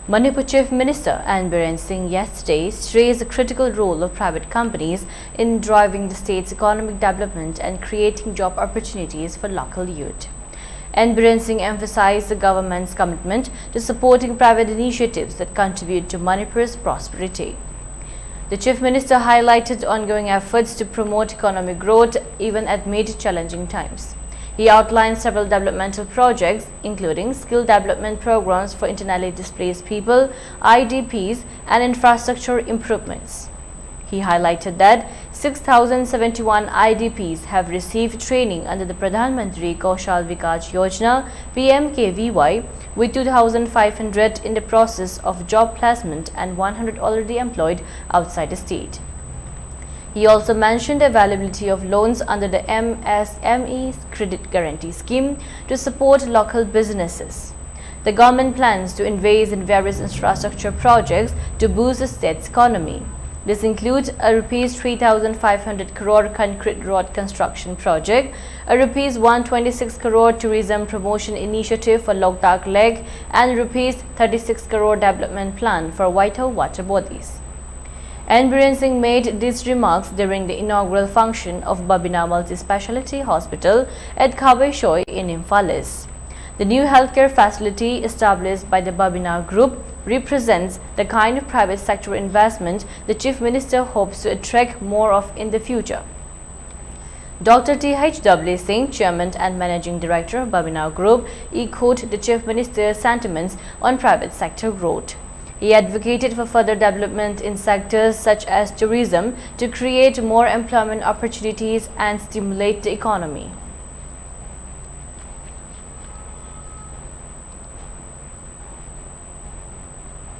Manipur Chief Minister Biren Singh yesterday stressed the critical role of private companies in driving the state's economic development and creating job opportunities for local youth. Biren Singh emphasized the government's commitment to supporting private initiatives that contribute to Manipur's prosperity. The Chief Minister highlighted ongoing efforts to promote economic growth even amid challenging times. He outlined several developmental projects, including skill development programs for internally displaced people, IDPs, and infrastructure improvements. He highlighted that 6,071 IDPs have received training under the Pradhan Mantri Kaushal Vikas Yojana (PMKVY), with 2,500 in the process of job placement and 100 already employed outside the state. He also mentioned the availability of loans under the MSME Credit Guarantee Scheme to support local businesses. The government plans to invest in various infrastructure projects to boost the state's economy. This includes a Rs 3,500 crore concrete road construction project, a Rs 126 crore tourism promotion initiative for Loktak Lake, and Rs 36 crore development plan for vital water bodies. Biren Singh made these remarks during the inaugural function of Babina Multi-Speciality Hospital at Khaweshoi in Imphal. The new healthcare facility established by the Babina Group represents the kind of private sector investment the Chief Minister hopes to attract more of in the future. Dr. T.H.W. Singh, Chairman and Managing Director of Babina Group, echoed the Chief Minister's sentiments on private sector growth. He advocated for further development in sectors such as tourism to create more employment opportunities and stimulate the economy.